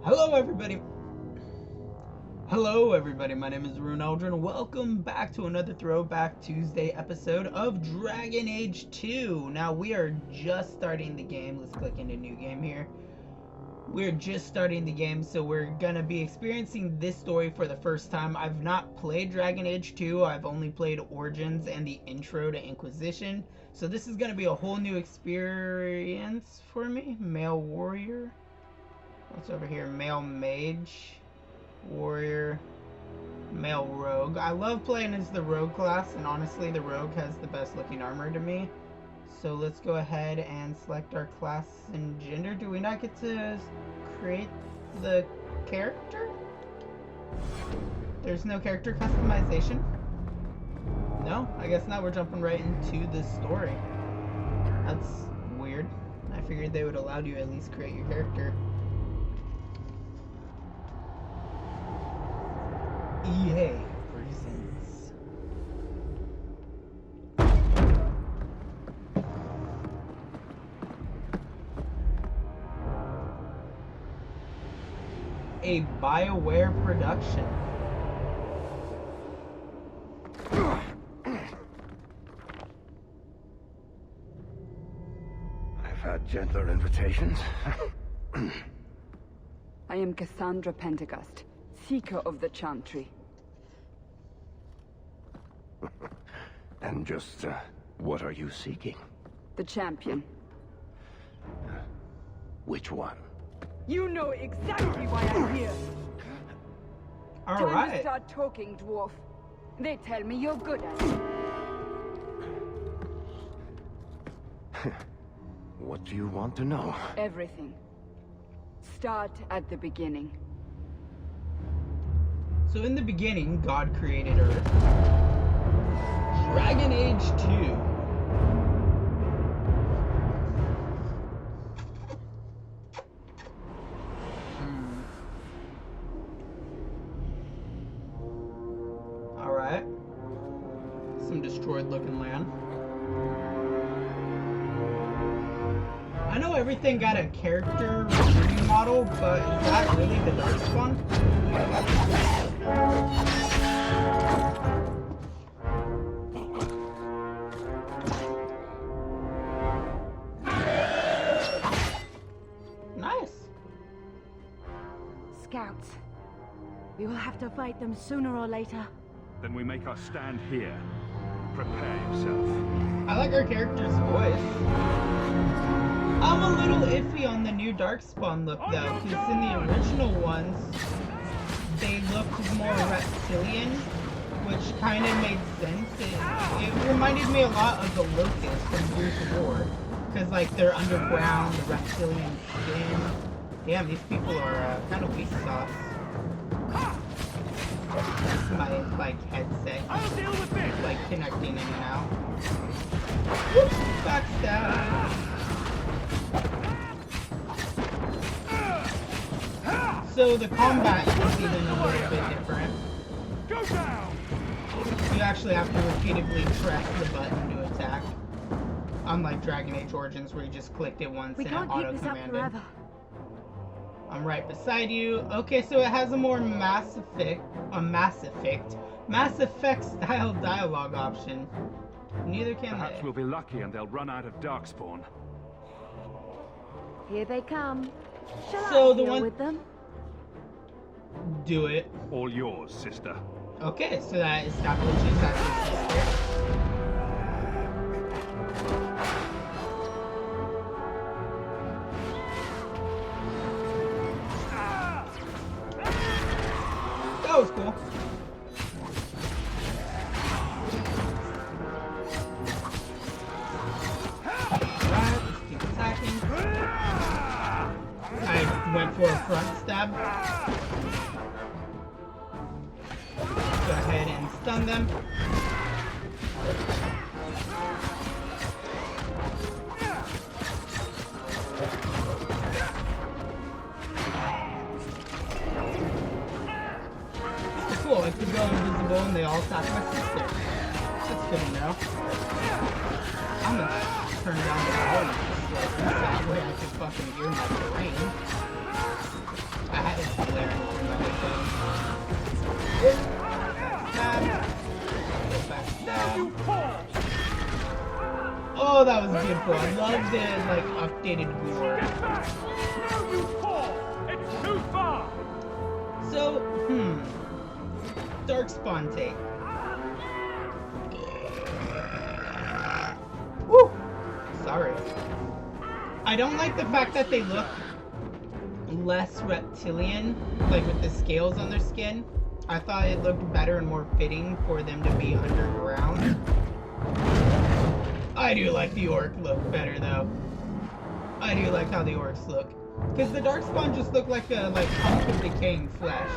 Hello everybody! Hello everybody, my name is Rune Eldrin. Welcome back to another Throwback Tuesday episode of Dragon Age 2. Now we are just starting the game. Let's click into new game here. We're just starting the game, so we're gonna be experiencing this story for the first time. I've not played Dragon Age 2, I've only played Origins and the intro to Inquisition. So this is gonna be a whole new experience for me. Male warrior. What's over here? Male mage, warrior, male rogue. I love playing as the rogue class, and honestly the rogue has the best looking armor to me. So let's go ahead and select our class and gender. Do we not get to create the character? There's no character customization? No? I guess not. We're jumping right into the story. That's weird. I figured they would allow you to at least create your character. EA presents a BioWare production. I've had gentler invitations. I am Cassandra Pentecost, Seeker of the Chantry. And just, what are you seeking? The champion. Which one? You know exactly why I'm here. Time to Alright. start talking, dwarf. They tell me you're good at it. What do you want to know? Everything. Start at the beginning. So in the beginning, God created Earth. Dragon Age 2. Alright. Some destroyed looking land. I know everything got a character recruiting model, but is that really the Darkspawn? Nice. Scouts. We will have to fight them sooner or later. Then we make our stand here. Prepare yourself. I like our character's voice. I'm a little iffy on the new Darkspawn look though, because in the original ones, they looked more reptilian, which kind of made sense. It reminded me a lot of the Locusts from Gears of War, because like they're underground, the reptilian skin. Damn, these people are kind of weak sauce. That's my like headset. I'll deal with this. Like connecting in and out. Whoops, backstab. So the combat is even a little bit different. Go down. You actually have to repeatedly press the button to attack. Unlike Dragon Age Origins where you just clicked it once We and it can't keep this up auto-commanded. forever. I'm right beside you. Okay, so it has a more Mass Effect style dialogue option. Neither can Perhaps they. we'll be lucky and they'll run out of Darkspawn. Here they come. Shall So I the deal one- with them? Do it. All yours, sister. Okay, so that establishes that your sister. That was cool. Alright, let's keep attacking. I went for a front stab. Go ahead and stun them. Cool, I could go invisible and they all attack my sister. That's good to know. I'm gonna turn down the volume just like that way I can fucking hear my terrain. was beautiful. I love the like updated gore. Get back! No, you fool! It's too far! So, Darkspawn take. Woo! Sorry. I don't like the fact that they look less reptilian, like with the scales on their skin. I thought it looked better and more fitting for them to be underground. I do like the orc look better though. I do like how the orcs look. Because the Darkspawn just look like a hunk of decaying flesh.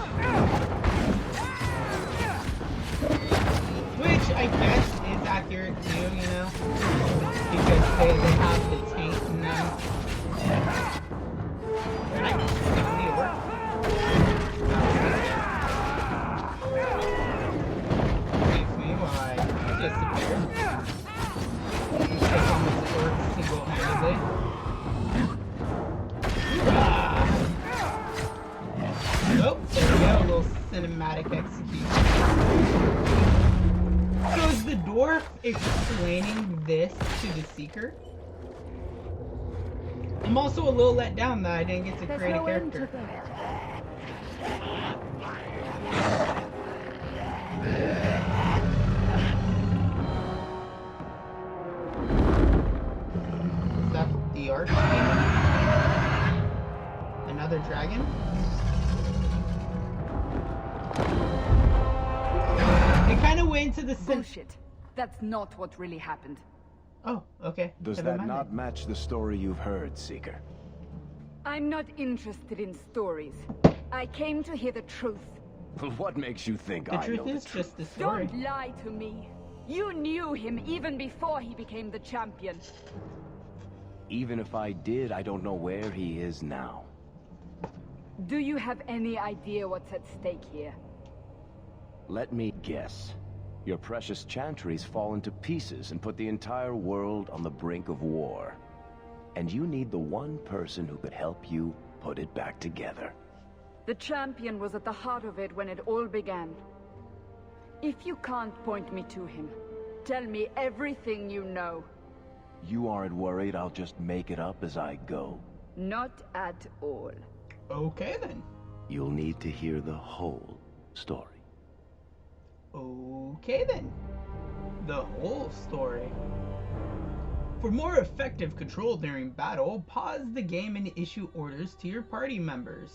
Which I guess is accurate too, you know? Because they have the taint in them. Can I kill the orc? Excuse me while I disappear. Take on this orc single-handedly. Oh, there we go, a little cinematic execution. So is the dwarf explaining this to the Seeker? I'm also a little let down that I didn't get to create a character. Is that the Archdemon? Another dragon? It kind of went into the Bullshit. That's not what really happened. Oh, okay. Does Never that mind not then. match the story you've heard, Seeker? I'm not interested in stories. I came to hear the truth. Well, what makes you think The I truth know is the truth? just the story. Don't lie to me. You knew him even before he became the champion. Even if I did, I don't know where he is now. Do you have any idea what's at stake here? Let me guess. Your precious chantry's fallen to pieces and put the entire world on the brink of war. And you need the one person who could help you put it back together. The champion was at the heart of it when it all began. If you can't point me to him, tell me everything you know. You aren't worried I'll just make it up as I go? Not at all. Okay then. You'll need to hear the whole story. Okay then. The whole story. For more effective control during battle, pause the game and issue orders to your party members.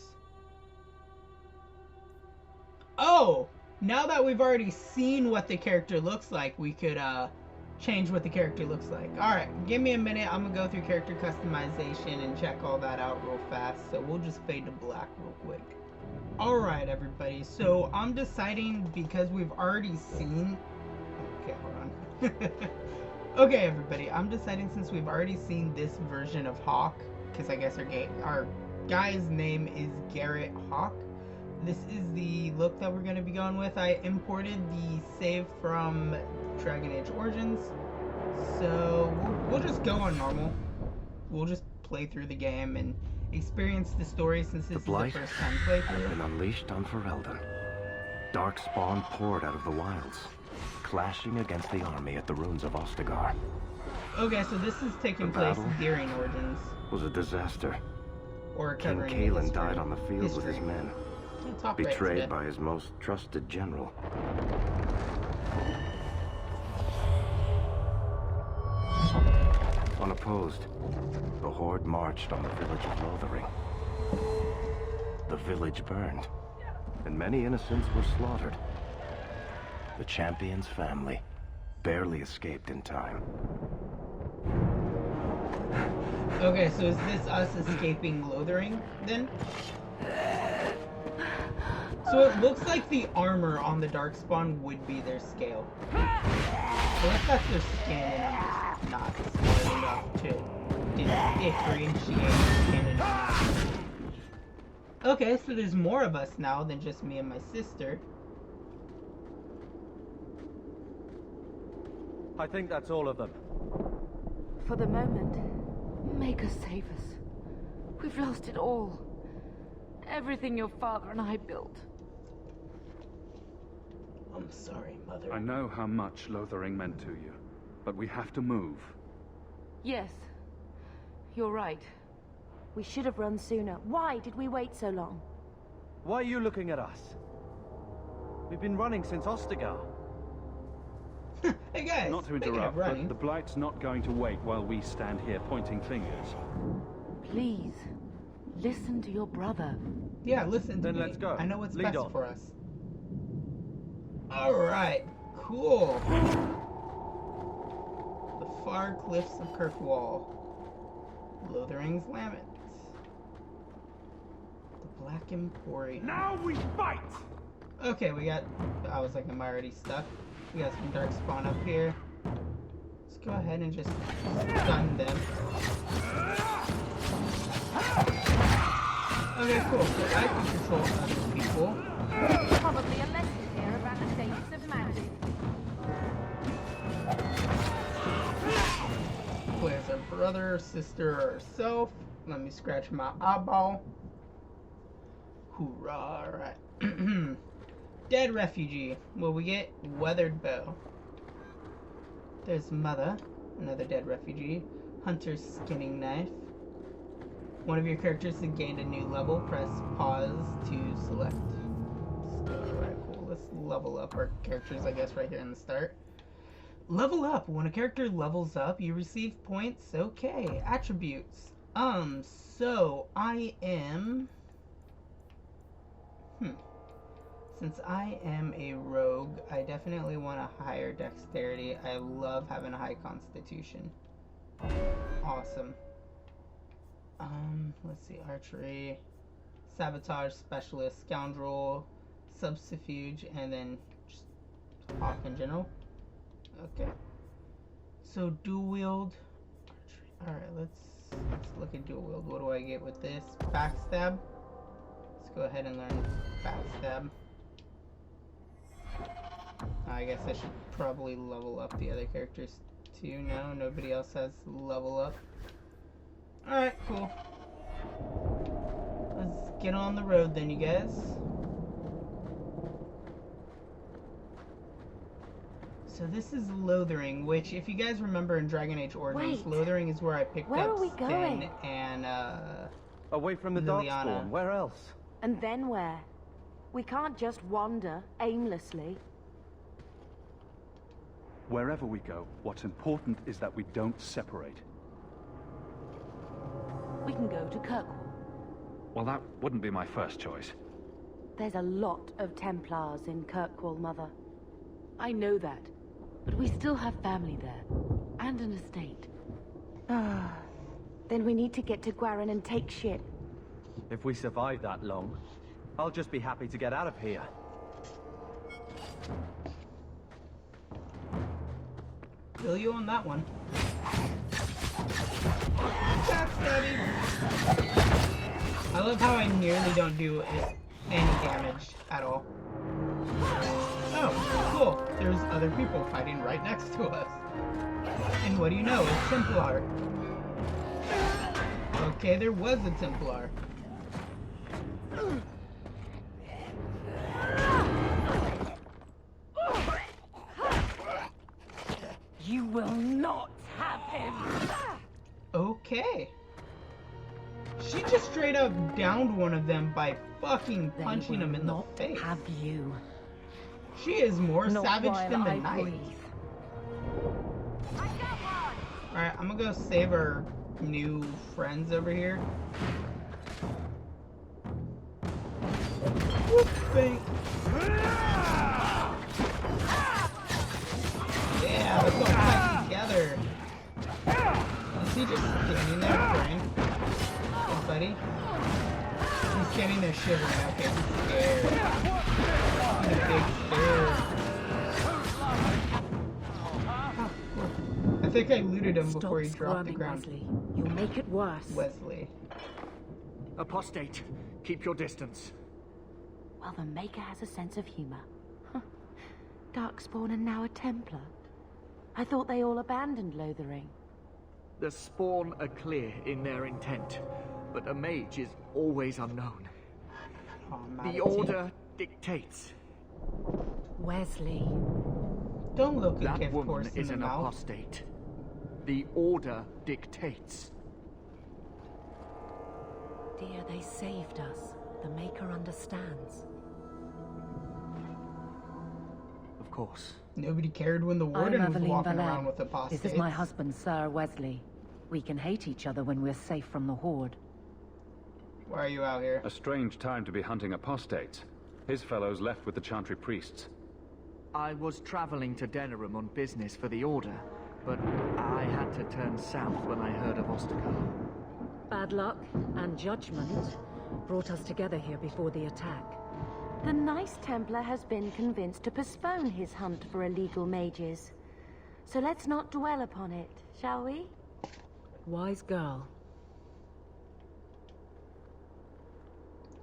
Oh! Now that we've already seen what the character looks like, we could change what the character looks like. Alright, give me a minute. I'm gonna go through character customization and check all that out real fast. So we'll just fade to black real quick. Alright everybody, so I'm deciding because we've already seen... Okay, hold on. Okay everybody, I'm deciding since we've already seen this version of Hawke, because I guess our guy's name is Garrett Hawke. This is the look that we're going to be going with. I imported the save from Dragon Age Origins, so we'll just go on normal. We'll just play through the game and experience the story since this is the first time Had playthrough. been unleashed on Ferelden. Darkspawn poured out of the wilds, clashing against the army at the ruins of Ostagar. Okay, so this is taking The place battle during Origins. Was a disaster. Or King covering Kalen history. died on the field with his men, Yeah, top right's betrayed dead. by his most trusted general. Unopposed, the Horde marched on the village of Lothering. The village burned, and many innocents were slaughtered. The champion's family barely escaped in time. Okay, so is this us escaping Lothering, then? So it looks like the armor on the Darkspawn would be their scale. So if that's their skin, and I'm just not smart enough to differentiate skin and not. Okay, so there's more of us now than just me and my sister. I think that's all of them. For the moment, make us save us. We've lost it all. Everything your father and I built. I'm sorry, Mother. I know how much Lothering meant to you, but we have to move. Yes. You're right. We should have run sooner. Why did we wait so long? Why are you looking at us? We've been running since Ostagar. Hey guys, Not to speaking of interrupt, running, but the Blight's not going to wait while we stand here pointing fingers. Please, listen to your brother. yeah, listen to Then me. let's go. I know what's Lead best on. for us. Alright, cool. The far cliffs of Kirkwall. Lothering's Lament. The Black Emporium. Now we fight! Okay, we got... I was like, am I already stuck? We got some Darkspawn up here. Let's go ahead and just stun them. Okay, cool. So I can control other people. Probably a lesson here about the status of magic. Where's our brother, sister, or herself? Let me scratch my eyeball. Hoorah, alright. Dead refugee. Will we get weathered bow? There's mother, another dead refugee. Hunter's skinning knife. One of your characters has gained a new level. Press pause to select. Alright, cool. Let's level up our characters, I guess, right here in the start. Level up. When a character levels up, you receive points. Okay. Attributes. So I am... Since I am a rogue, I definitely want a higher dexterity. I love having a high constitution. Awesome. Let's see. Archery, sabotage, specialist, scoundrel, subterfuge, and then just Hawke in general. Okay. So dual wield. Alright, let's look at dual wield. What do I get with this? Backstab. Let's go ahead and learn backstab. I guess I should probably level up the other characters too. No, nobody else has level up. Alright, cool. Let's get on the road then, you guys. So this is Lothering, which, if you guys remember in Dragon Age Origins, Wait. Lothering is where I picked Where up are we Sten going? and, Away from the Liliana. Darkspawn. Where else? And then where? We can't just wander aimlessly. Wherever we go, what's important is that we don't separate. We can go to Kirkwall. Well, that wouldn't be my first choice. There's a lot of Templars in Kirkwall, Mother. I know that, but we still have family there, and an estate. Ah, then we need to get to Gwaran and take ship. If we survive that long, I'll just be happy to get out of here. feel you on that one. Backstabbing. I love how I nearly don't do any damage at all. Oh, cool. There's other people fighting right next to us. And what do you know? It's Templar. Okay, there was a Templar. You will not have him! Okay. She just straight up downed one of them by fucking punching him in the face. Have you? She is more Not savage while than the I knight. breathe. Alright, I'm gonna go save our new friends over here. Whoop, bang. Yeah, let's all fight together. Is he just standing there praying? Hey, buddy. He's standing there shivering. Okay, he's scared. He's a big scared. Oh, cool. I think I looted him before he dropped the ground. Wesley. You'll make it worse. Wesley. Apostate, keep your distance. Well, the Maker has a sense of humor. Huh. Darkspawn and now a Templar. I thought they all abandoned Lothering. The Spawn are clear in their intent, but a mage is always unknown. Oh, The Order dictates. Wesley. Don't look a That gift woman horse in is the an mouth. apostate. The Order dictates. Dear, they saved us. The Maker understands. Of course. Nobody cared when the warden was walking around with apostates. This is my husband, Sir Wesley. We can hate each other when we're safe from the Horde. Why are you out here? A strange time to be hunting apostates. His fellows left with the Chantry priests. I was traveling to Denerim on business for the Order, but I had to turn south when I heard of Ostagar. Bad luck and judgment brought us together here before the attack. The nice Templar has been convinced to postpone his hunt for illegal mages. So let's not dwell upon it, shall we? Wise girl.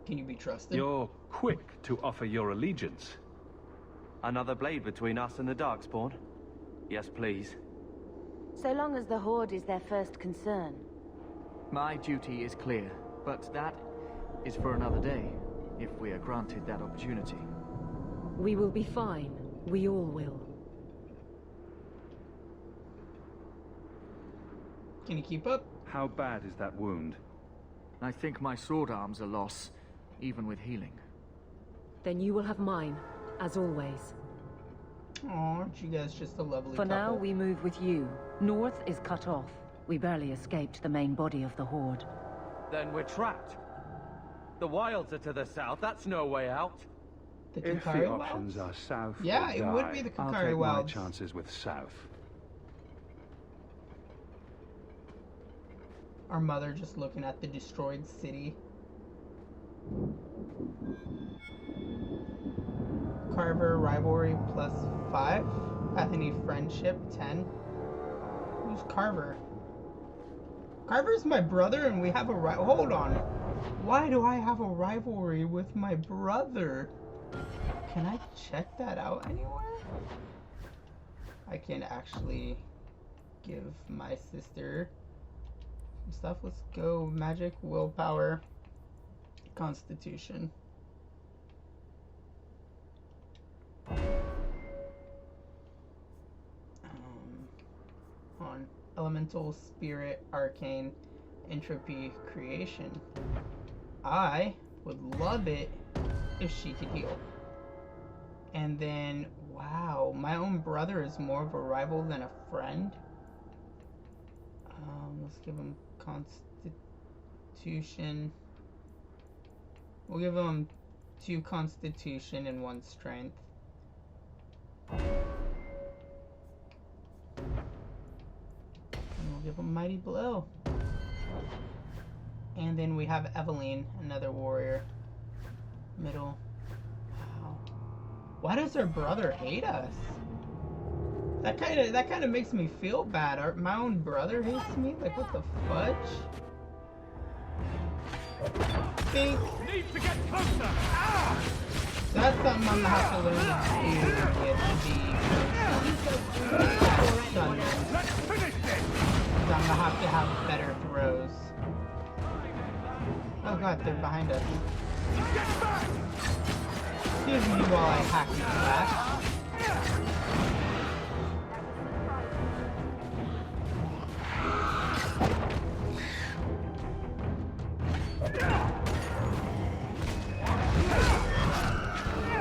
Can you be trusted? You're quick to offer your allegiance. Another blade between us and the Darkspawn? Yes, please. So long as the Horde is their first concern. My duty is clear, but that is for another day, if we are granted that opportunity. We will be fine. We all will. Can you keep up? How bad is that wound? I think my sword arm's a loss, even with healing. Then you will have mine, as always. Aw, aren't you guys just a lovely For couple? now, we move with you. North is cut off. We barely escaped the main body of the Horde. Then we're trapped. The wilds are to the south. That's no way out. The If Kakari the Wilds? options are south Yeah, or it die, would be the I'll Kakari take Wilds. my chances with south. Our mother just looking at the destroyed city. Carver rivalry +5. Bethany friendship 10. Who's Carver? Carver's my brother and we have a hold on. Why do I have a rivalry with my brother? Can I check that out anywhere? I can actually give my sister some stuff. Let's go magic, willpower, constitution. On elemental, spirit, arcane, entropy, creation. I would love it if she could heal. And then, wow, my own brother is more of a rival than a friend. Let's give him constitution. We'll give him 2 constitution and 1 strength. And we'll give him mighty blow. And then we have Eveline, another warrior. Middle. Wow. Why does her brother hate us? That kind of makes me feel bad. My own brother hates me? Like, what the fudge? Think. Need to get closer! Ah! That's something I'm gonna have to learn to do with the thunder. Let's finish this! I'm gonna have to have better throws. Oh god, they're behind us. Get back! Excuse me while I hack and slash.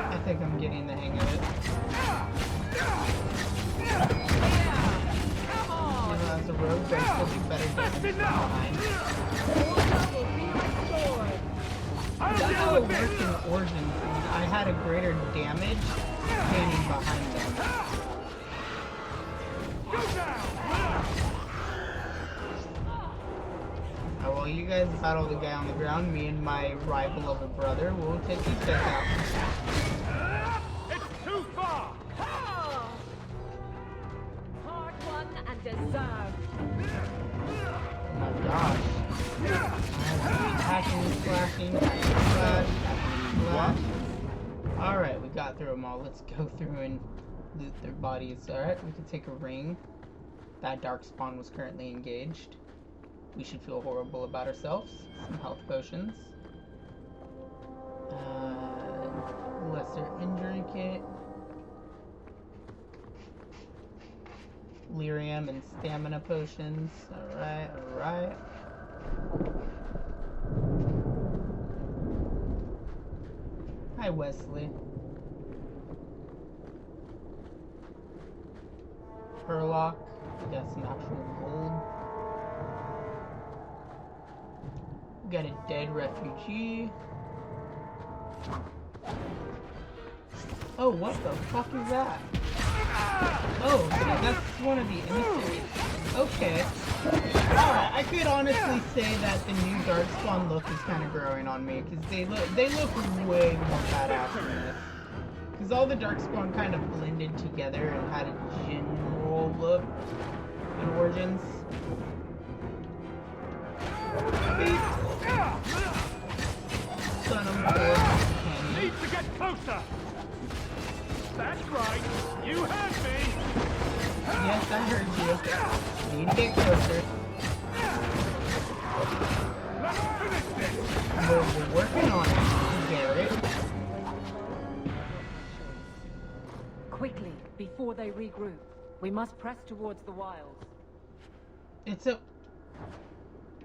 I think I'm getting the hang of it. Even as a rogue, I still do better damage from behind. That's how it worked in Origins. I had a greater damage standing behind them. While you guys battle the guy on the ground, me and my rival of a brother will take these guys out. It's too far! Hard won and deserved. Oh my gosh. Hacking, slashing, slash, slash. Alright, we got through them all. Let's go through and loot their bodies. Alright, we can take a ring. That Darkspawn was currently engaged. We should feel horrible about ourselves. Some health potions. Lesser injury kit. lyrium and stamina potions. Alright, alright. Hi, Wesley. Herlock. We got some actual gold. We got a dead refugee. Oh, what the fuck is that? Oh, shit, that's one of the emissaries. Okay. Alright, I could honestly say that the new Darkspawn look is kind of growing on me, because they look way more badass than this. Because all the Darkspawn kind of blended together and had a general look in Origins. Son of Need to get closer! That's right! You heard me! Yes, I heard you. Need to get closer. Let's finish this! We're working on it, Garrett. Quickly, before they regroup. We must press towards the wilds. It's a...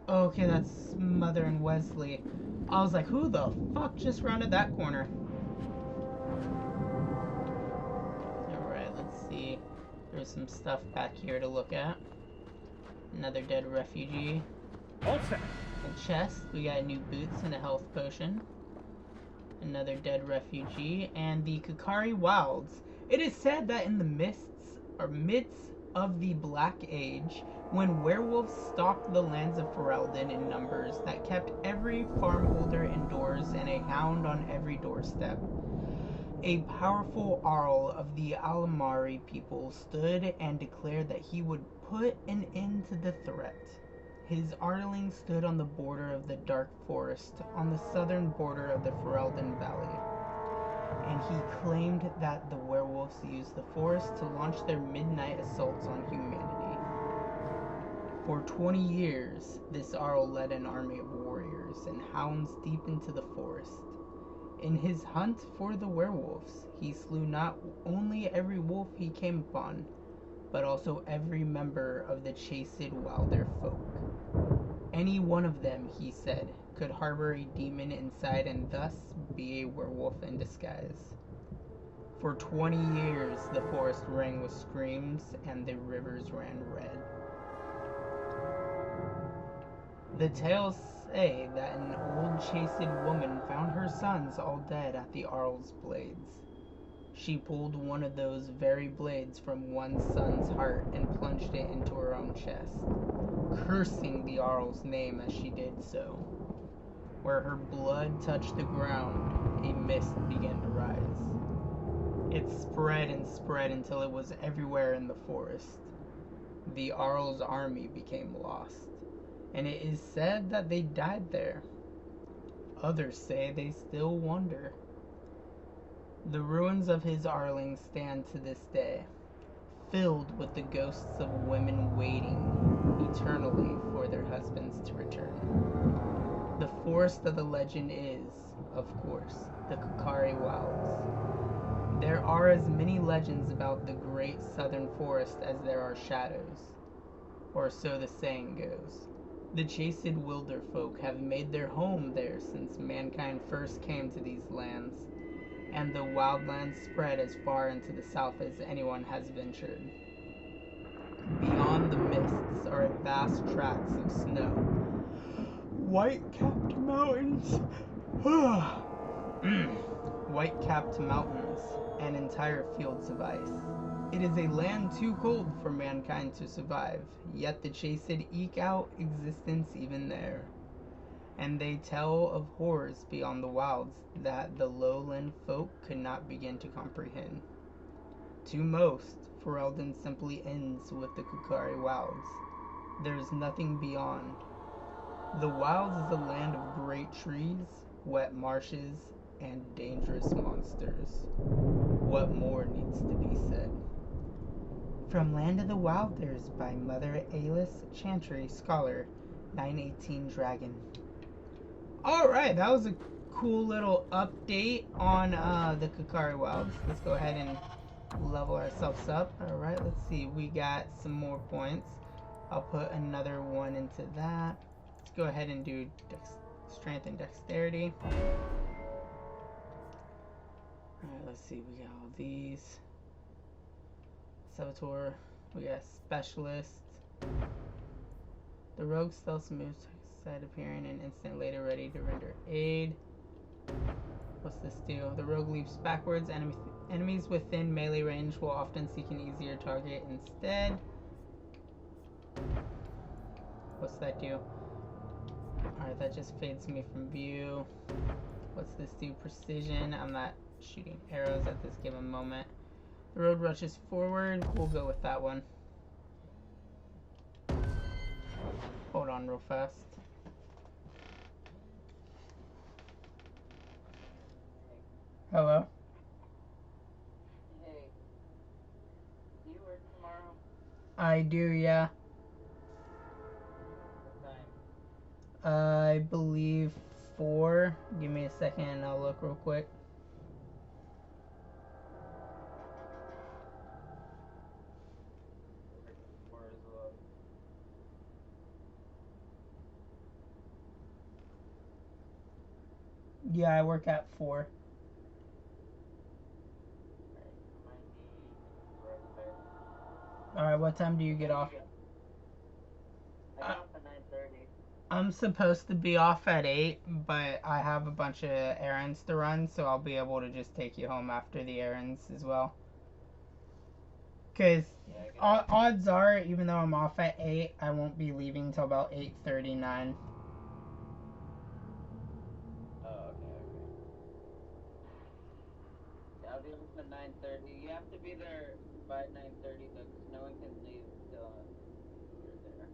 Okay, that's Mother and Wesley. I was like, who the fuck just rounded that corner? Alright, let's see. There's some stuff back here to look at. Another dead refugee. All set. A chest. We got new boots and a health potion. Another dead refugee. And the Kukari Wilds. It is said that in the midst of the Black Age, when werewolves stalked the lands of Ferelden in numbers that kept every farmholder indoors and a hound on every doorstep, a powerful Arl of the Alamari people stood and declared that he would put an end to the threat. His Arling stood on the border of the Dark Forest, on the southern border of the Ferelden Valley, and he claimed that the werewolves used the forest to launch their midnight assaults on humanity. For 20 years, this Arl led an army of warriors and hounds deep into the forest. In his hunt for the werewolves, he slew not only every wolf he came upon, but also every member of the chased wilder folk. Any one of them, he said, could harbor a demon inside and thus be a werewolf in disguise. For 20 years, the forest rang with screams and the rivers ran red. The tales say that an old chased woman found her sons all dead at the Arl's blades. She pulled one of those very blades from one son's heart and plunged it into her own chest, cursing the Arl's name as she did so. Where her blood touched the ground, a mist began to rise. It spread and spread until it was everywhere in the forest. The Arl's army became lost, and it is said that they died there. Others say they still wander. The ruins of his Arling stand to this day, filled with the ghosts of women waiting eternally for their husbands to return. The forest of the legend is, of course, the Kukari Wilds. There are as many legends about the great southern forest as there are shadows, or so the saying goes. The chased wilder folk have made their home there since mankind first came to these lands, and the wildlands spread as far into the south as anyone has ventured. Beyond the mists are vast tracts of snow, white-capped mountains, white-capped mountains, and entire fields of ice. It is a land too cold for mankind to survive, yet the chased eke out existence even there. And they tell of horrors beyond the wilds that the lowland folk could not begin to comprehend. To most, Ferelden simply ends with the Kukari Wilds. There is nothing beyond. The wilds is a land of great trees, wet marshes, and dangerous monsters. What more needs to be said? From Land of the Wilders by Mother Alice Chantry, Scholar, 918 Dragon. Alright, that was a cool little update on the Kukari Wilds. Let's go ahead and level ourselves up. Alright, let's see. We got some more points. I'll put another one into that. Let's go ahead and do strength and dexterity. Alright, let's see. We got all these. Saboteur. We got specialist. The rogue stealth moves side appearing an instant later, ready to render aid. What's this do? The rogue leaps backwards. Enemies within melee range will often seek an easier target instead. What's that do? Alright, that just fades me from view. What's this do? Precision. I'm not shooting arrows at this given moment. The road rushes forward. We'll go with that one. Hold on real fast. Hello? Hey. Do you work tomorrow? I do, yeah. What time? I believe 4. Give me a second and I'll look real quick. Yeah, I work at 4. Alright, what time do you get off? I get off at 9:30. I'm supposed to be off at 8, but I have a bunch of errands to run, so I'll be able to just take you home after the errands as well. Because odds are, even though I'm off at 8, I won't be leaving till about 8:39. I'll be off at 9:30. You have to be there by 9:30 though, because no one can leave till you're there.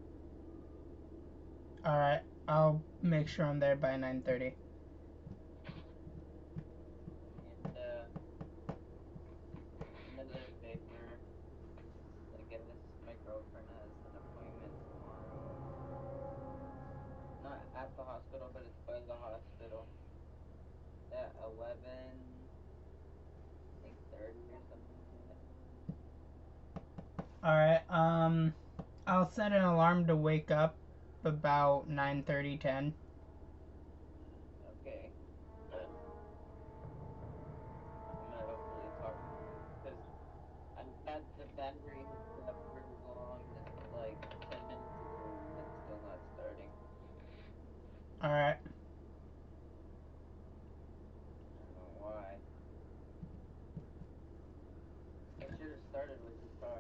Alright, I'll make sure I'm there by 9:30. And another favor. I guess my girlfriend has an appointment tomorrow. Not at the hospital, but it's by the hospital. At 11. 30 or something like that. Alright, I'll set an alarm to wake up about 9:30, 10. Okay. I'm gonna hopefully talk, because I've had the battery hooked up for long, like 10 minutes ago, and it's still not starting. Alright. I don't know why. It should have started with the car.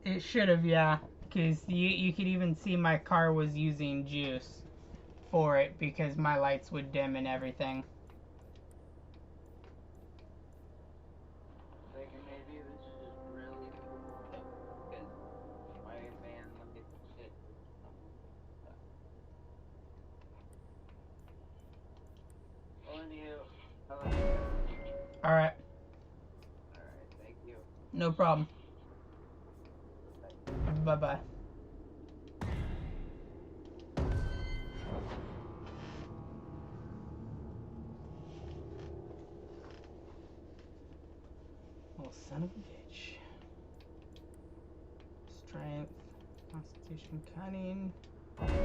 It should have, yeah. Because you could even see my car was using juice for it because my lights would dim and everything. Like, maybe this is just really cool, because my van like shit. On you. Alright. Alright, thank you. No problem. Bye-bye. Oh, son of a bitch. Strength, Constitution, Cunning. Alright,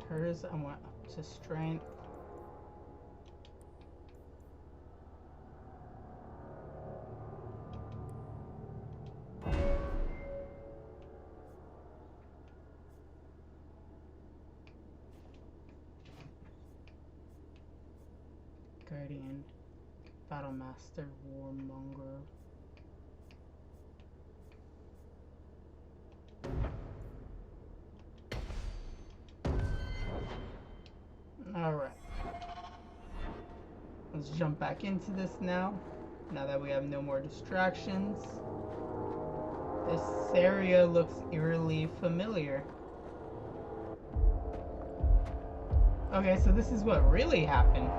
hers, I want up to Strength. Guardian, Battlemaster, Warmonger. Alright. Let's jump back into this now that we have no more distractions. This area looks eerily familiar. Okay, so this is what really happened.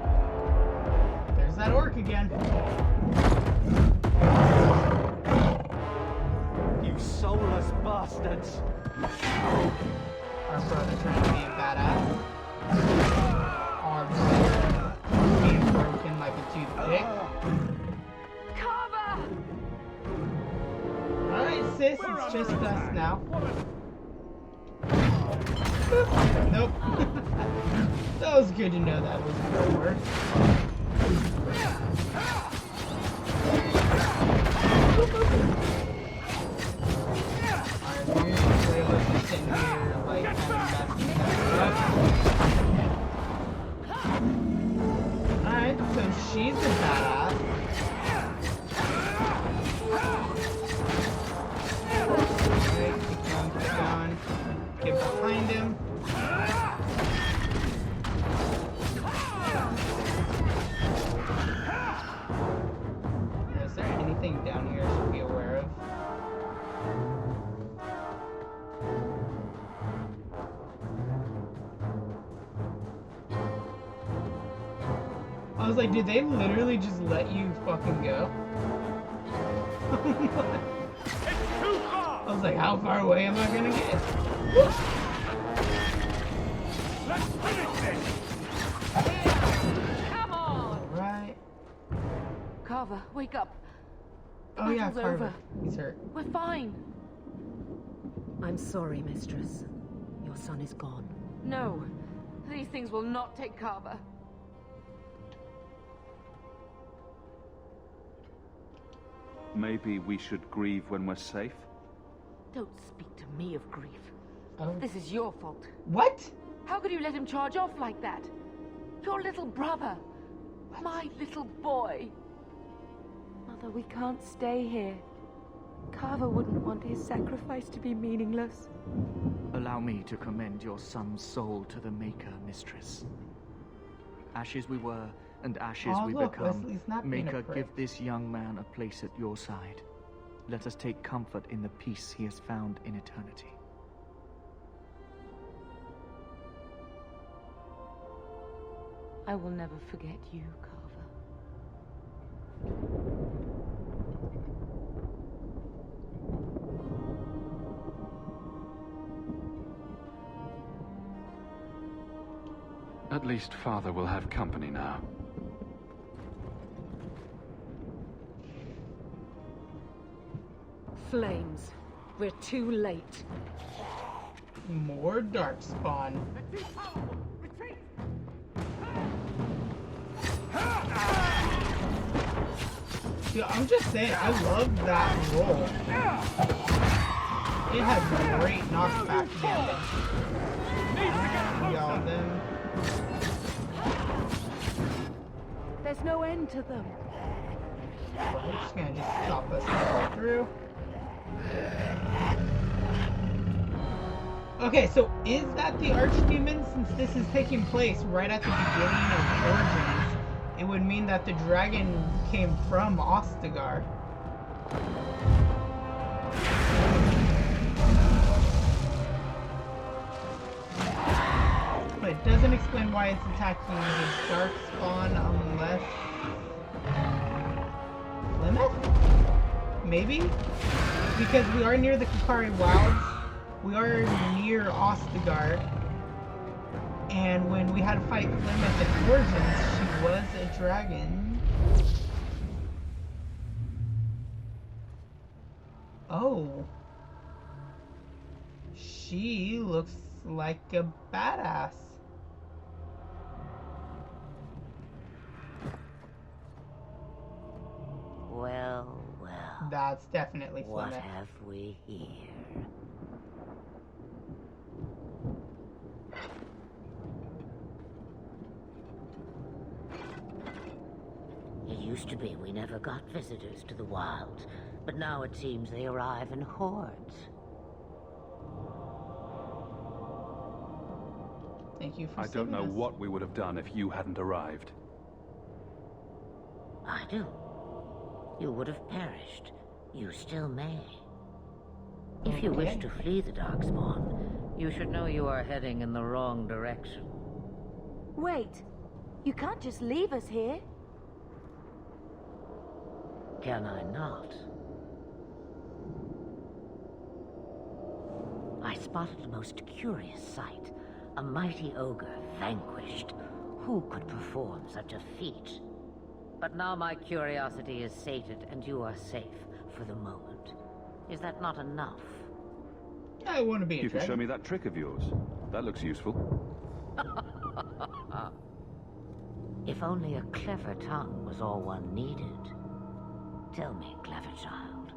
There's that orc again. You soulless bastards! Our brother trying to be a badass. it's just us now. Nope. That was good to know that was gonna work. Alright, usually I'll just sit here, like, kind of messing that up. Alright, so she's a badass. Alright, keep going. Get behind him. Is there anything down here I should be aware of? I was like, did they literally just let you fucking go? I was like, how far away am I gonna get? Let's finish this! Come on! Alright. Carver, wake up. Oh yeah, Battle's Carver. over. He's hurt. We're fine. I'm sorry, mistress. Your son is gone. No, these things will not take Carver. Maybe we should grieve when we're safe? Don't speak to me of grief. Oh. This is your fault. What? How could you let him charge off like that? Your little brother. My little boy. Mother, we can't stay here. Carver wouldn't want his sacrifice to be meaningless. Allow me to commend your son's soul to the Maker, mistress. Ashes we were, and ashes Oh, we look, become. Wesley's not being a Maker, prick. give this young man a place at your side. Let us take comfort in the peace he has found in eternity. I will never forget you, Carver. At least Father will have company now. Flames. We're too late. More Darkspawn. Dude, I'm just saying, I love that roll. It had great knockback damage. Y'all then. There's no end to them. I'm just gonna just stop us all through. Okay, so is that the Archdemon? Since this is taking place right at the beginning of Origins, it would mean that the dragon came from Ostagar. But it doesn't explain why it's attacking the Darkspawn unless... Plymouth? Maybe? Because we are near the Kakari Wilds. We are near Ostagar. And when we had to fight Plymouth at Origins, she was a dragon. Oh. She looks like a badass. Well, well. That's definitely What Plymouth. have we here? It used to be we never got visitors to the wilds, but now it seems they arrive in hordes. Thank you for I don't saving know us. what we would have done if you hadn't arrived. I do. You would have perished. You still may. If you wish to flee the Darkspawn, you should know you are heading in the wrong direction. Wait. You can't just leave us here. Can I not? I spotted a most curious sight. A mighty ogre vanquished. Who could perform such a feat? But now my curiosity is sated, and you are safe for the moment. Is that not enough? I want to be a You can dragon. show me that trick of yours. That looks useful. If only a clever tongue was all one needed. Tell me, clever child,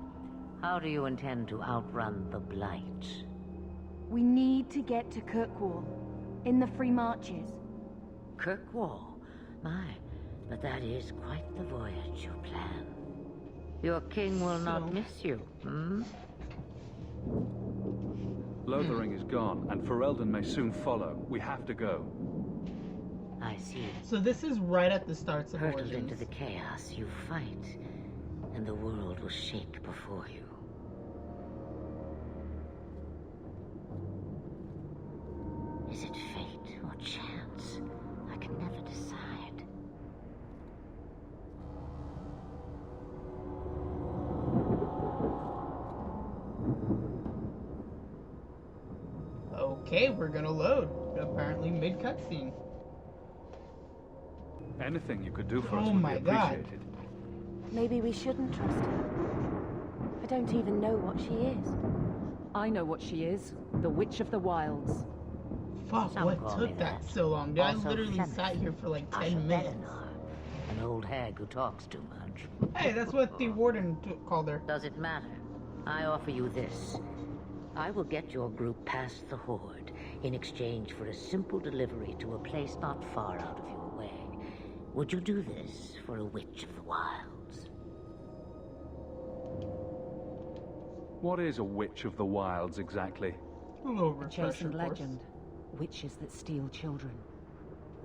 how do you intend to outrun the Blight? We need to get to Kirkwall, in the Free Marches. Kirkwall? My, but that is quite the voyage you plan. Your king will not miss you, hmm? Lothering is gone, and Ferelden may soon follow. We have to go. I see. So this is right at the starts of Hurtled Origins. into the chaos, you fight, and the world will shake before you. Is it fate or chance? I can never decide. Okay, we're gonna load. Apparently mid cutscene. Anything you could do for us Oh would my be God. appreciated. Maybe we shouldn't trust her. I don't even know what she is. I know what she is. The Witch of the Wilds. Fuck, Some what call me took that that. so long? Dude, I Also literally Flemeth. sat here for like 10 Asha minutes. Belenar, an old hag who talks too much. Hey, that's what the warden called her. Does it matter? I offer you this. I will get your group past the Horde in exchange for a simple delivery to a place not far out of your way. Would you do this for a Witch of the Wilds? What is a Witch of the Wilds exactly? A little refresher Chastened course. legend. Witches that steal children.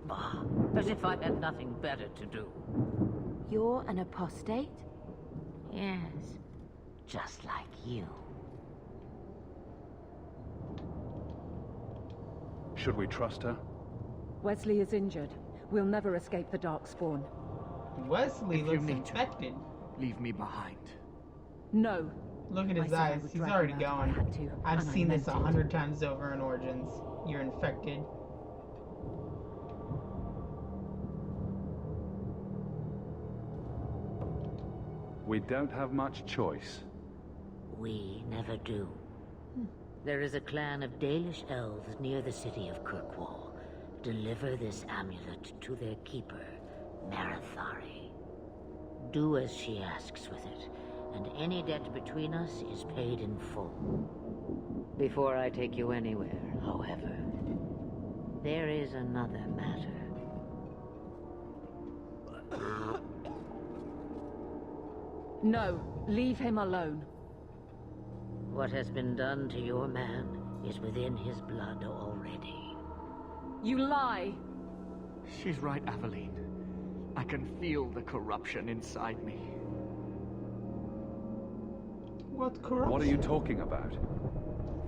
Bah, as if I had nothing better to do. You're an apostate? Yes, just like you. Should we trust her? Wesley is injured. We'll never escape the Darkspawn. Wesley If you looks need to. infected. Leave me behind. No. Look at I his said I eyes. would He's drag already him out if I going. had to, I've and I seen this meant it. 100 times over in Origins. You're infected. We don't have much choice. We never do. There is a clan of Dalish elves near the city of Kirkwall. Deliver this amulet to their keeper, Marathari. Do as she asks with it, and any debt between us is paid in full. Before I take you anywhere, however, there is another matter. No. Leave him alone. What has been done to your man is within his blood already. You lie. She's right, Aveline. I can feel the corruption inside me. What corruption? What are you talking about?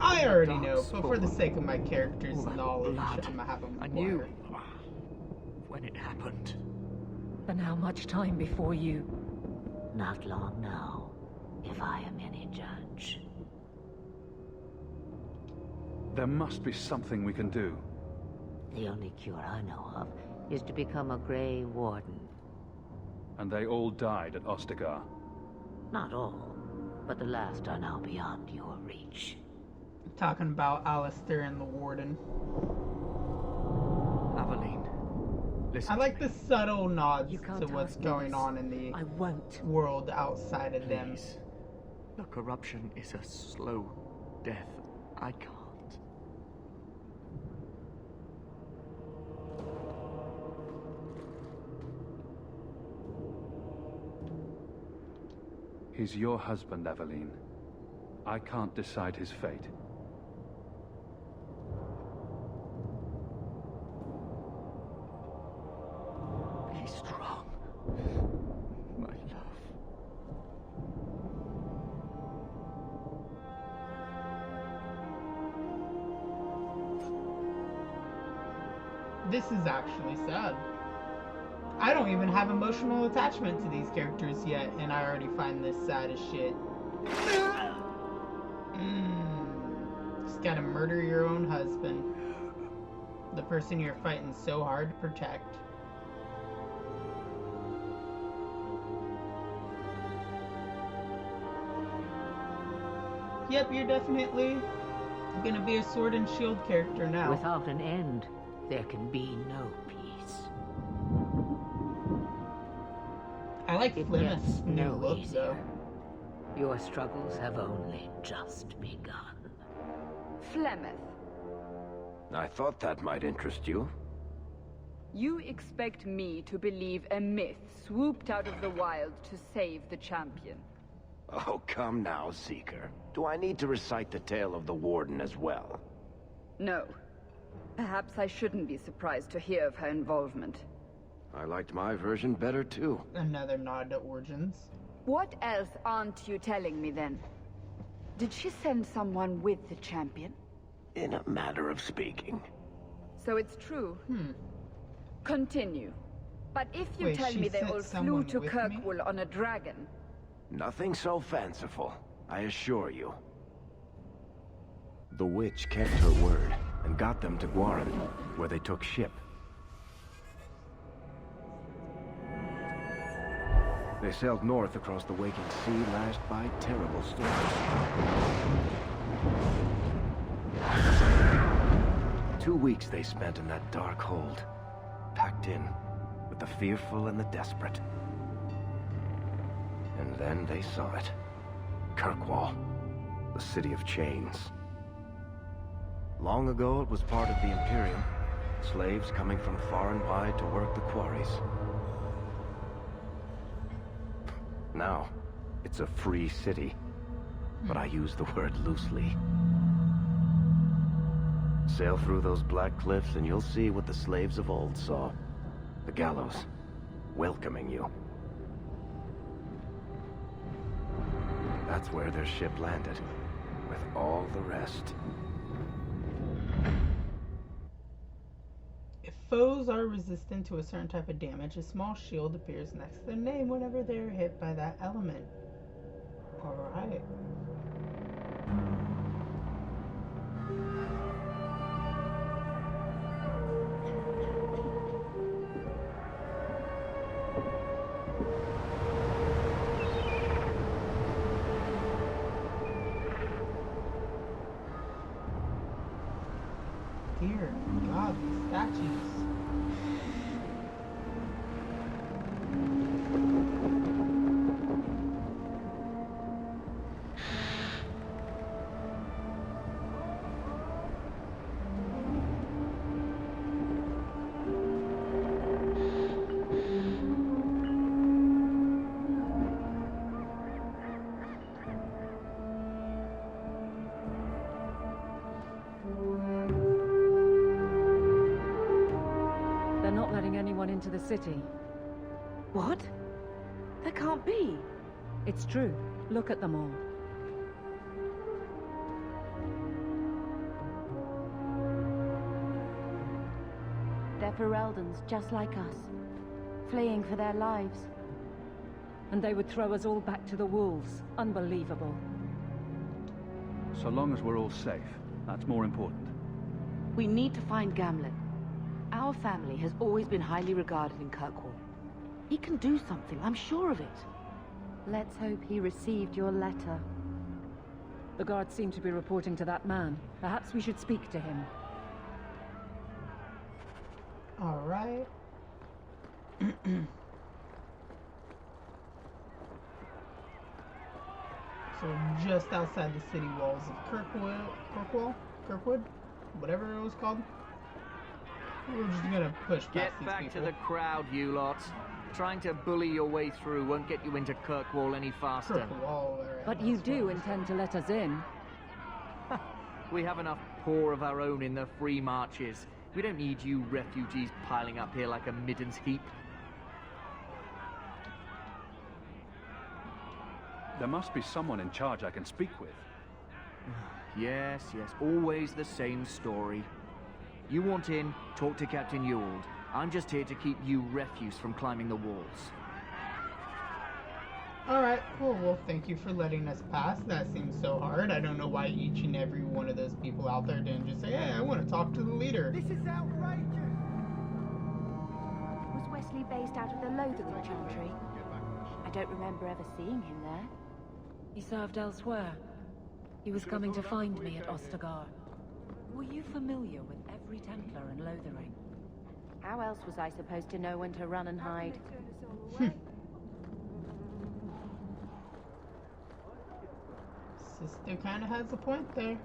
I already know, but for the Darkspawn. sake of my character's All that knowledge, blood. I'm gonna have him I knew inquire. when it happened. And how much time before you? Not long now, if I am any judge. There must be something we can do. The only cure I know of is to become a Grey Warden. And they all died at Ostagar. Not all, but the last are now beyond your reach. Talking about Alistair and the warden. Aveline, listen. I like to the me. subtle nods You can't to what's ask me going this. on in the I won't. world outside of them. Please. The corruption is a slow death. I can't. He's your husband, Aveline. I can't decide his fate. Be strong, my love. This is actually sad. I don't even have emotional attachment to these characters yet, and I already find this sad as shit. Just gotta murder your own husband. The person you're fighting so hard to protect. Yep, you're definitely gonna be a sword and shield character now. Without an end, there can be no peace. I like It Flemeth's gets new no look, easier. though. Your struggles have only just begun. Flemeth, I thought that might interest you. you expect me to believe a myth swooped out of the wild to save the champion? Oh, come now, Seeker. Do I need to recite the tale of the Warden as well? No. Perhaps I shouldn't be surprised to hear of her involvement. I liked my version better, too. Another nod to Origins. What else aren't you telling me, then? Did she send someone with the champion? In a manner of speaking. So it's true. Continue. But if you Wait, tell she me they sent all flew someone to with me? Kirkwall on a dragon, Nothing so fanciful, I assure you. The witch kept her word and got them to Guaran, where they took ship. They sailed north across the waking sea, lashed by terrible storms. 2 weeks they spent in that dark hold, packed in with the fearful and the desperate. And then they saw it. Kirkwall, the city of chains. Long ago it was part of the Imperium, slaves coming from far and wide to work the quarries. Now, it's a free city, but I use the word loosely. Sail through those black cliffs and you'll see what the slaves of old saw. The gallows, welcoming you. That's where their ship landed, with all the rest. If foes are resistant to a certain type of damage, a small shield appears next to their name whenever they are hit by that element. Alright. Dear God, these statues. They're not letting anyone into the city. What? That can't be. It's true. Look at them all. They're Fereldans, just like us. Fleeing for their lives. And they would throw us all back to the wolves. Unbelievable. So long as we're all safe, that's more important. We need to find Gamlet. Our family has always been highly regarded in Kirkwall. He can do something, I'm sure of it. Let's hope he received your letter. The guards seem to be reporting to that man. Perhaps we should speak to him. Alright. So just outside the city walls of Kirkwood? Whatever it was called. We're just gonna push past Get these back people. to the crowd, you lot. Trying to bully your way through won't get you into Kirkwall any faster. Kirkwall, alright, But you that's do what- intend to let us in. We have enough poor of our own in the free marches. We don't need you refugees piling up here like a middens heap. There must be someone in charge I can speak with. Yes, always the same story. You want in, talk to Captain Ewald. I'm just here to keep you refuse from climbing the walls. Alright, cool. Well, thank you for letting us pass. That seems so hard. I don't know why each and every one of those people out there didn't just say, hey, I want to talk to the leader. This is outrageous! Was Wesley based out of the Lothering Chantry? I don't remember ever seeing him there. He served elsewhere. He was coming to find me at Ostagar. Were you familiar with every Templar in Lothering? How else was I supposed to know when to run and hide? Sister kind of has a point there.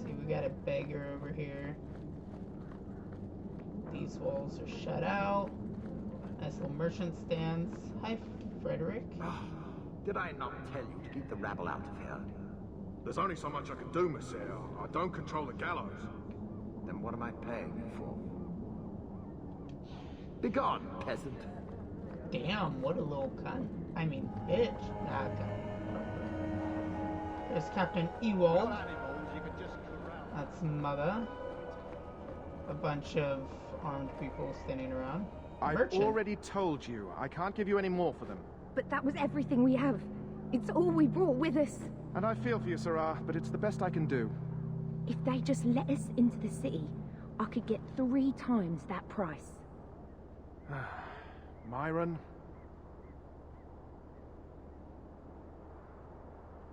See, we got a beggar over here. These walls are shut out. Nice little merchant stands. Hi, Frederick. Did I not tell you to keep the rabble out of here? There's only so much I can do, Monsieur. I don't control the gallows. Then what am I paying you for? Begone, peasant. Damn, what a little cunt. I mean, bitch. Nah, okay. There's Captain Ewald. That's Mother. A bunch of armed people standing around. I've already told you. I can't give you any more for them. But that was everything we have. It's all we brought with us. And I feel for you, Sarah, but it's the best I can do. If they just let us into the city, I could get 3 times that price. Myron?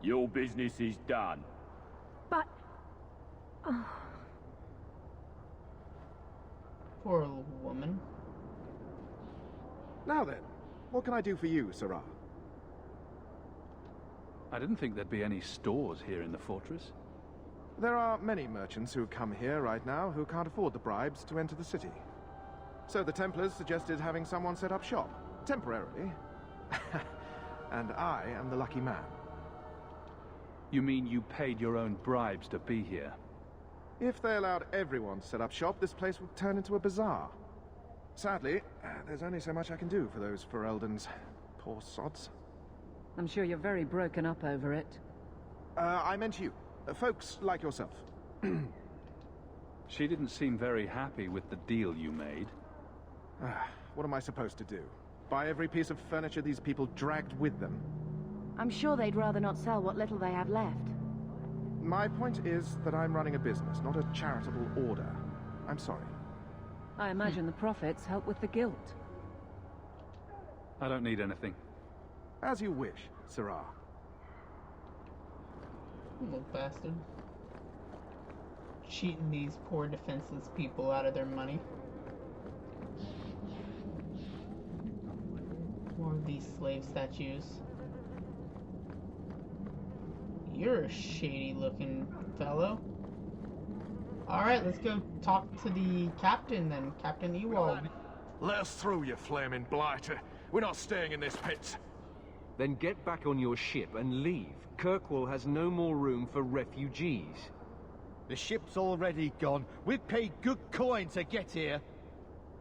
Your business is done. But... Oh. Poor little woman. Now then, what can I do for you, Sarah? I didn't think there'd be any stores here in the fortress. There are many merchants who come here right now who can't afford the bribes to enter the city. So the Templars suggested having someone set up shop, temporarily. And I am the lucky man. You mean you paid your own bribes to be here? If they allowed everyone to set up shop, this place would turn into a bazaar. Sadly, there's only so much I can do for those Fereldans. Poor sods. I'm sure you're very broken up over it. I meant you. Folks like yourself. She didn't seem very happy with the deal you made. What am I supposed to do? Buy every piece of furniture these people dragged with them? I'm sure they'd rather not sell what little they have left. My point is that I'm running a business, not a charitable order. I'm sorry. I imagine the profits help with the guilt. I don't need anything. As you wish, Sarah. Little bastard. Cheating these poor defenseless people out of their money. More of these slave statues. You're a shady looking fellow. Alright, let's go talk to the captain then, Captain Ewald. Let us through, you flaming blighter. We're not staying in this pit. Then get back on your ship and leave. Kirkwall has no more room for refugees. The ship's already gone. We've paid good coin to get here.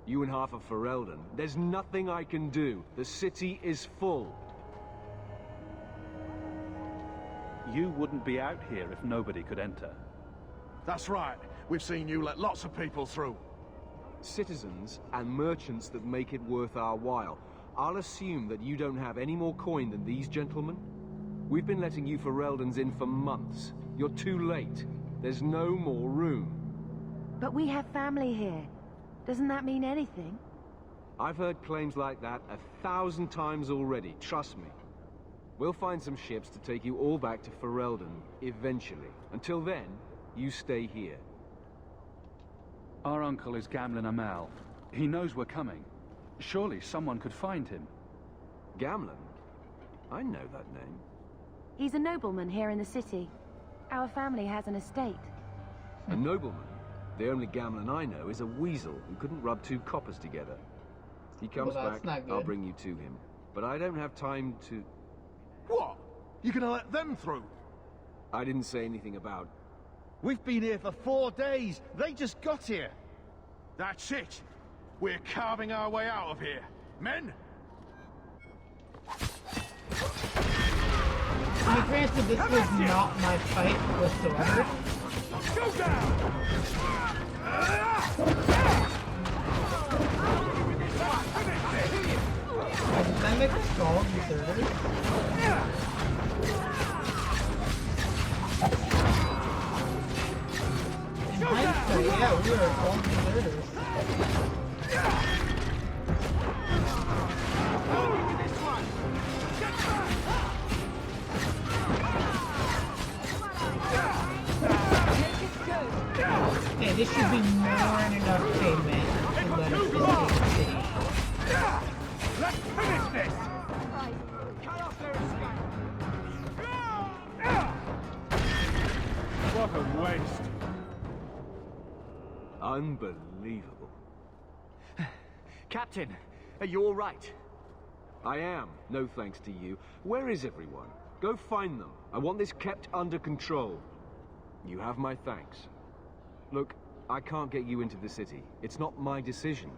You and half of Ferelden. There's nothing I can do. The city is full. You wouldn't be out here if nobody could enter. That's right. We've seen you let lots of people through. Citizens and merchants that make it worth our while. I'll assume that you don't have any more coin than these gentlemen. We've been letting you Fereldans in for months. You're too late. There's no more room. But we have family here. Doesn't that mean anything? I've heard claims like that 1,000 times already, trust me. We'll find some ships to take you all back to Ferelden, eventually. Until then, you stay here. Our uncle is Gamlen Amal. He knows we're coming. Surely someone could find him. Gamlen? I know that name. He's a nobleman here in the city. Our family has an estate. A nobleman? The only Gamlen I know is a weasel who couldn't rub 2 coppers together. If he comes back, I'll bring you to him. But I don't have time to... What? You're gonna let them through? I didn't say anything about... We've been here for 4 days. They just got here. That's it. We're carving our way out of here. Men? I mean, granted, this was not my fight whatsoever. Go down! Did that make us all deserters? In hindsight, yeah, we were all deserters. Okay, this should be more than enough payment to let us escape the city. Let's finish this! What a waste. Unbelievable. Captain, are you all right? I am, no thanks to you. Where is everyone? Go find them. I want this kept under control. You have my thanks. Look, I can't get you into the city. It's not my decision.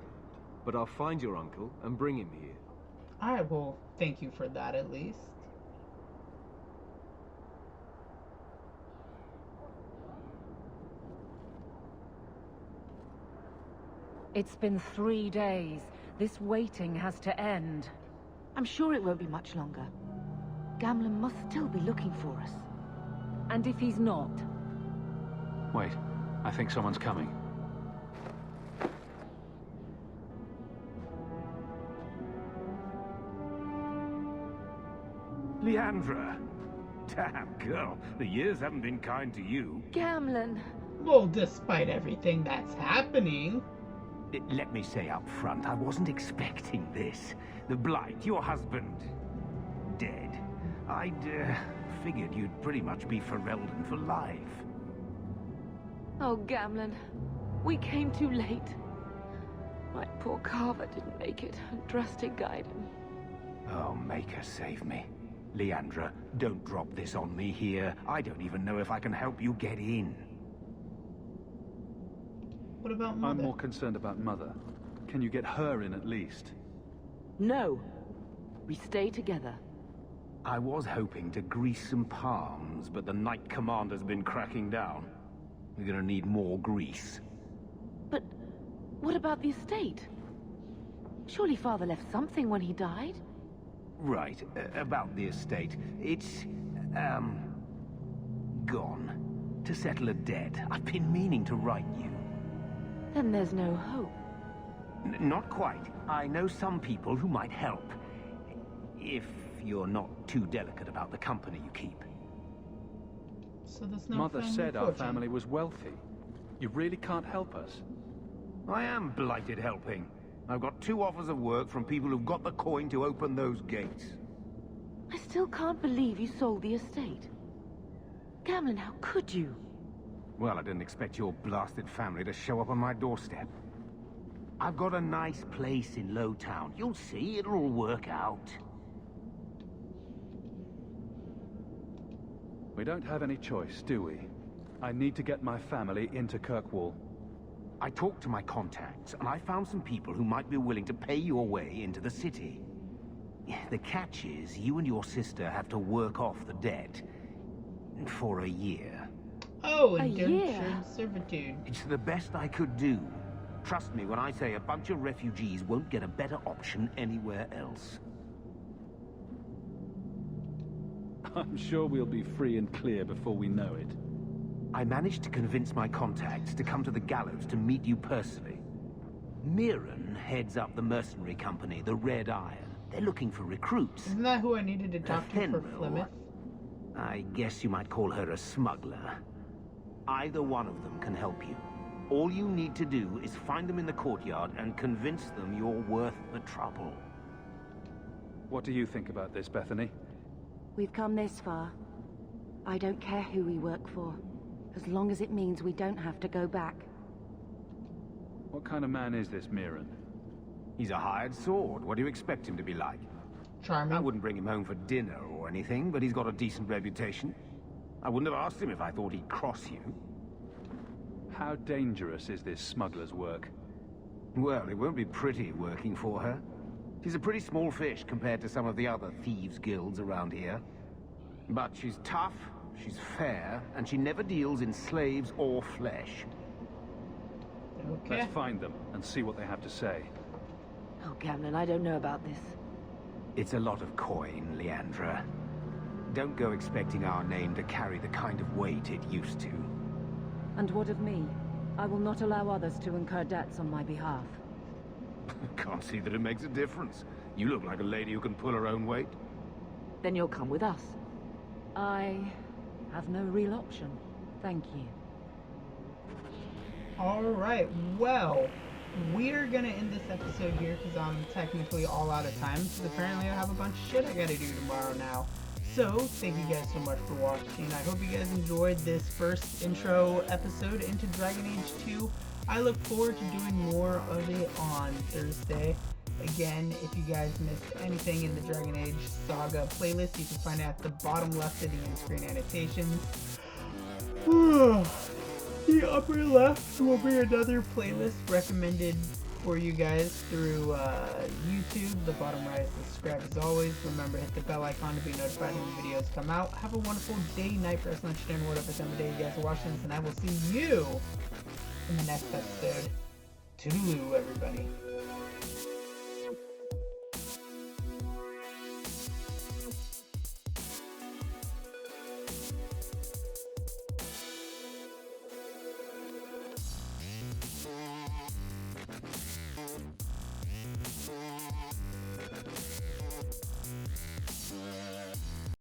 But I'll find your uncle and bring him here. Alright, well, thank you for that at least. It's been 3 days. This waiting has to end. I'm sure it won't be much longer. Gamlen must still be looking for us. And if he's not? Wait, I think someone's coming. Leandra. Damn, girl. The years haven't been kind to you. Gamlen. Well, despite everything that's happening... Let me say up front, I wasn't expecting this. The Blight, your husband, dead. I'd figured you'd pretty much be Ferelden for life. Oh, Gamlen. We came too late. My poor Carver didn't make it, and Drastic guided him. Oh, Maker, save me. Leandra, don't drop this on me here. I don't even know if I can help you get in. What about Mother? I'm more concerned about Mother. Can you get her in at least? No. We stay together. I was hoping to grease some palms, but the Knight Commander's been cracking down. We're gonna need more grease. But what about the estate? Surely Father left something when he died? Right, about the estate. It's, gone. To settle a debt. I've been meaning to write you. Then there's no hope. Not quite. I know some people who might help. If you're not too delicate about the company you keep. So there's no Mother family said our fortune. family was wealthy. You really can't help us. I am blighted helping. I've got 2 offers of work from people who've got the coin to open those gates. I still can't believe you sold the estate. Gamlen, how could you? Well, I didn't expect your blasted family to show up on my doorstep. I've got a nice place in Lowtown. You'll see, it'll all work out. We don't have any choice, do we? I need to get my family into Kirkwall. I talked to my contacts, and I found some people who might be willing to pay your way into the city. The catch is, you and your sister have to work off the debt for a year. Oh, A indentured year? servitude. It's the best I could do. Trust me when I say a bunch of refugees won't get a better option anywhere else. I'm sure we'll be free and clear before we know it. I managed to convince my contacts to come to the gallows to meet you personally. Mirren heads up the mercenary company, the Red Iron. They're looking for recruits. Isn't that who I needed to talk to for Fenrir. Plymouth? I guess you might call her a smuggler. Either one of them can help you. All you need to do is find them in the courtyard and convince them you're worth the trouble. What do you think about this, Bethany? We've come this far. I don't care who we work for, as long as it means we don't have to go back. What kind of man is this Mirren? He's a hired sword. What do you expect him to be like? Charming. I wouldn't bring him home for dinner or anything, but he's got a decent reputation. I wouldn't have asked him if I thought he'd cross you. How dangerous is this smuggler's work? Well, it won't be pretty working for her. She's a pretty small fish compared to some of the other thieves' guilds around here. But she's tough, she's fair, and she never deals in slaves or flesh. Okay. Let's find them and see what they have to say. Oh, Gamlen, I don't know about this. It's a lot of coin, Leandra. Don't go expecting our name to carry the kind of weight it used to. And what of me? I will not allow others to incur debts on my behalf. Can't see that it makes a difference. You look like a lady who can pull her own weight. Then you'll come with us. I have no real option. Thank you. Alright, well, we're gonna end this episode here because I'm technically all out of time, because apparently I have a bunch of shit I gotta do tomorrow now. So, thank you guys so much for watching. I hope you guys enjoyed this first intro episode into Dragon Age 2. I look forward to doing more of it on Thursday. Again, if you guys missed anything in the Dragon Age Saga playlist, you can find it at the bottom left of the in-screen annotations. The upper left will be another playlist recommended for you guys through YouTube. The bottom right is subscribe as always. Remember, hit the bell icon to be notified when videos come out. Have a wonderful day, night, rest, lunch, dinner, whatever time of day you guys are watching this, and I will see you in the next episode. Toodaloo, everybody.